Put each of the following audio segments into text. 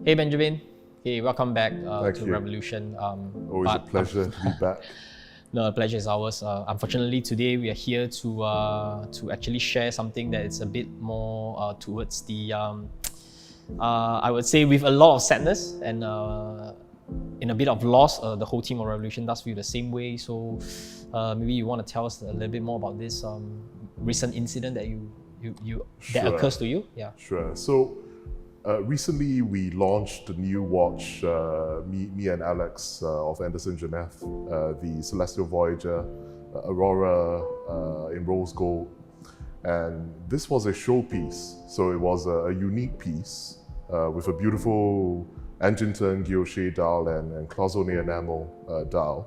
Hey Benjamin, hey, welcome back Thank to you. Revolution. Always a pleasure to be back. No, the pleasure is ours. Unfortunately, today we are here to actually share something that is a bit more towards the, I would say, with a lot of sadness and in a bit of loss. The whole team of Revolution does feel the same way. So maybe you want to tell us a little bit more about this recent incident that that occurs to you. Yeah. Sure. So recently we launched the new watch, me and Alex of Anderson Genève, the Celestial Voyager, Aurora in rose gold. And this was a showpiece. So it was a unique piece with a beautiful engine turn guilloche dial and cloisonné enamel dial.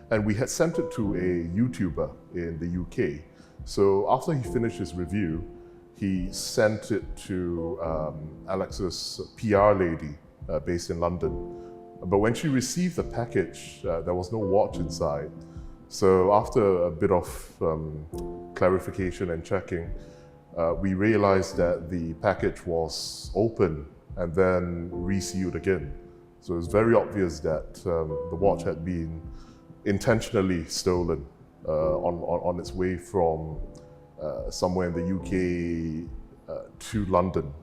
And we had sent it to a YouTuber in the UK. So after he finished his review, he sent it to Alex's PR lady based in London. But when she received the package, there was no watch inside. So after a bit of clarification and checking, we realized that the package was open and then resealed again. So it was very obvious that the watch had been intentionally stolen on its way from somewhere in the UK to London.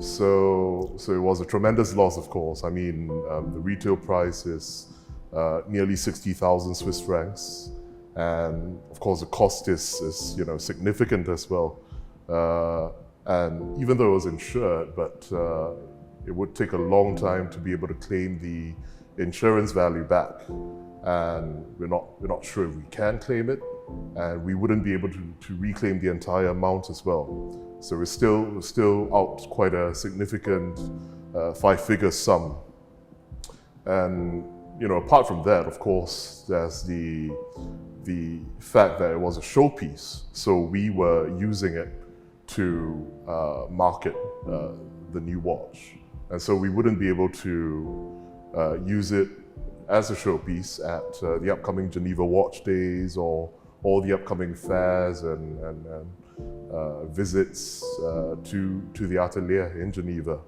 So it was a tremendous loss, of course. I mean, the retail price is nearly 60,000 Swiss francs. And of course, the cost is significant as well. And even though it was insured, but it would take a long time to be able to claim the insurance value back. And we're not sure if we can claim it, and we wouldn't be able to reclaim the entire amount as well. So we're still out quite a significant 5-figure sum. And apart from that, of course, there's the fact that it was a showpiece. So we were using it to market the new watch, and so we wouldn't be able to use it as a showpiece at the upcoming Geneva Watch Days or all the upcoming fairs and visits to the atelier in Geneva.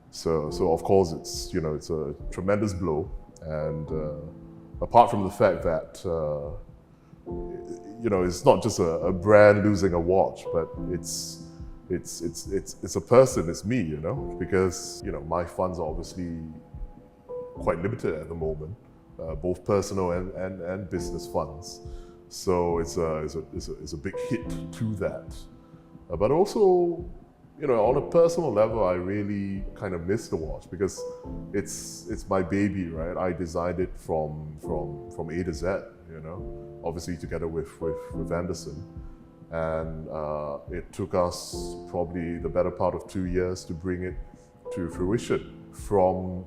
So of course it's a tremendous blow, and apart from the fact that it's not just a brand losing a watch, but it's a person, it's me, because my funds are obviously quite limited at the moment, both personal and business funds. So it's a big hit to that. But also, on a personal level, I really kind of miss the watch because it's my baby, right? I designed it from A to Z, obviously together with Anderson. And it took us probably the better part of 2 years to bring it to fruition from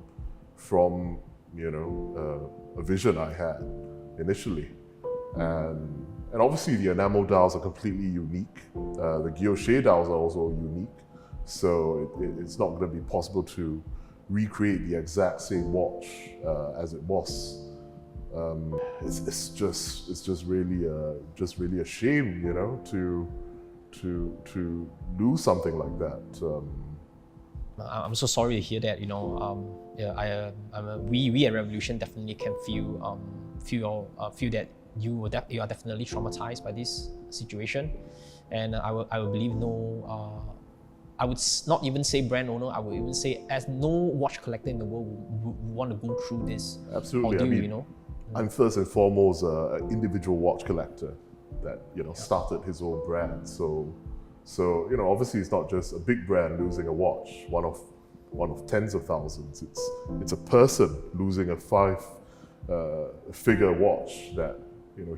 a vision I had initially. And obviously the enamel dials are completely unique. The guilloche dials are also unique. So it's not going to be possible to recreate the exact same watch as it was. It's just really a shame, to lose something like that. I'm so sorry to hear that. We at Revolution definitely can feel that you are definitely traumatized by this situation, and I will believe I would not even say brand owner. I would even say as no watch collector in the world would want to go through this. Absolutely. Ordeal, I'm first and foremost an individual watch collector that started his own brand. So obviously it's not just a big brand losing a watch, one of tens of thousands. It's a person losing a 5-figure watch that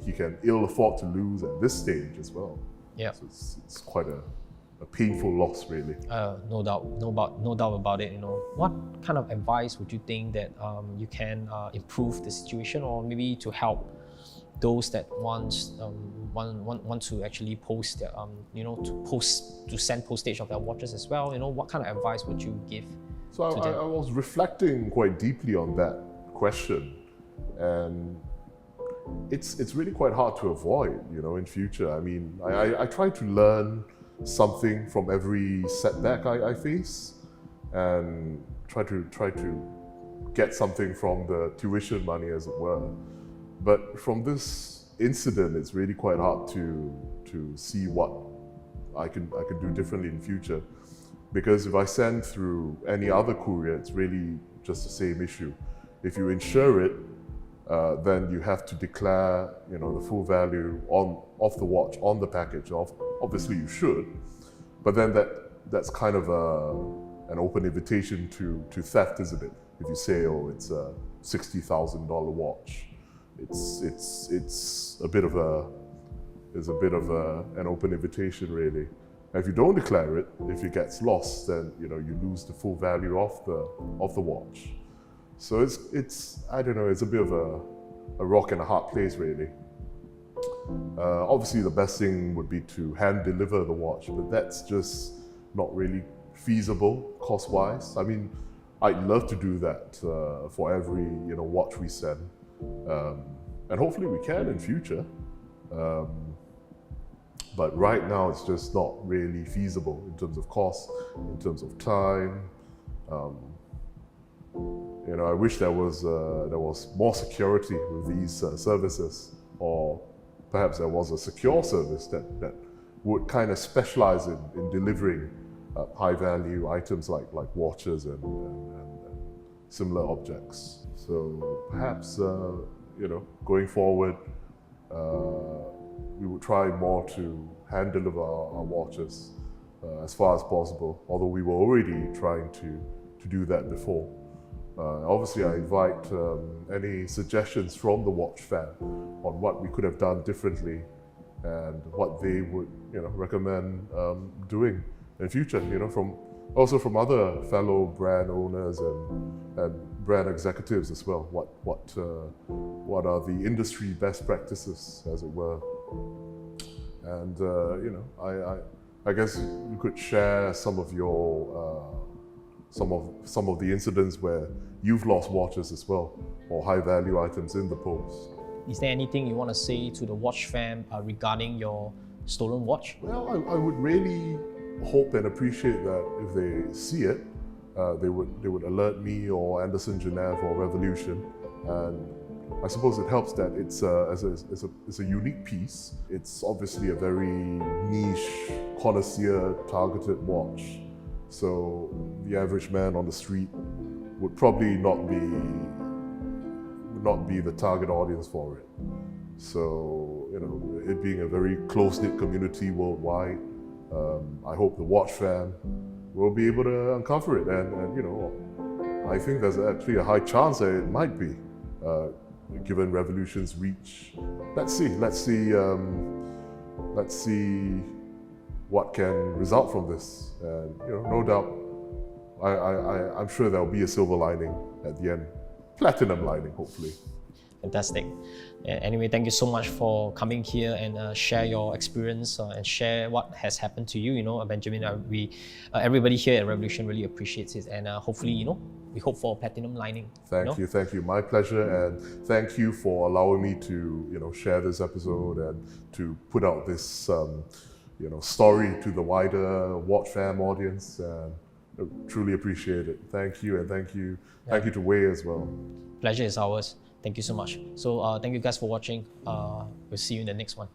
he can ill afford to lose at this stage as well. Yeah. So it's quite a painful loss, really. No doubt about it. What kind of advice would you think that you can improve the situation, or maybe to help those that want to actually post their to send postage of their watches as well? What kind of advice would you give? So I was reflecting quite deeply on that question, and it's really quite hard to avoid, in future. I mean, I try to learn something from every setback I face. and try to get something from the tuition money, as it were. But from this incident, it's really quite hard to see what I can do differently in future. Because if I send through any other courier, it's really just the same issue. If you insure it, then you have to declare, the full value of the watch on the package. Obviously, you should, but then that's kind of an open invitation to theft, isn't it? If you say, oh, it's a $60,000 watch, it's a bit of an open invitation, really. And if you don't declare it, if it gets lost, then you lose the full value of the watch. So it's I don't know, it's a bit of a rock and a hard place, really. Obviously, the best thing would be to hand deliver the watch, but that's just not really feasible cost-wise. I mean, I'd love to do that for every watch we send, and hopefully we can in future. But right now, it's just not really feasible in terms of cost, in terms of time. I wish there was more security with these services, or perhaps there was a secure service that would kind of specialize in delivering high-value items like watches and similar objects. So perhaps going forward, we would try more to hand deliver our watches as far as possible, although we were already trying to do that before. Obviously, I invite any suggestions from the watch fan on what we could have done differently and what they would recommend doing in future, from other fellow brand owners and brand executives as well. What are the industry best practices, as it were? And I guess you could share some of your some of the incidents where you've lost watches as well, or high value items in the post. Is there anything you want to say to the watch fam regarding your stolen watch? Well, I would really hope and appreciate that if they see it, they would alert me or Anderson Genève or Revolution. And I suppose it helps that it's a unique piece. It's obviously a very niche, connoisseur targeted watch. So the average man on the street would probably not be the target audience for it. So it being a very close-knit community worldwide, I hope the watch fan will be able to uncover it, and I think there's actually a high chance that it might be, given Revolution's reach. Let's see what can result from this, and no doubt, I'm sure there'll be a silver lining at the end, platinum lining, hopefully. Fantastic. Anyway, thank you so much for coming here and share your experience and share what has happened to you. Benjamin, everybody here at Revolution really appreciates it, and hopefully, we hope for a platinum lining. Thank you. My pleasure, and thank you for allowing me to, share this episode and to put out this, story to the wider watch fam audience. Truly appreciate it. Thank you, and thank you to Wei as well. Pleasure is ours. Thank you so much. So thank you guys for watching. We'll see you in the next one.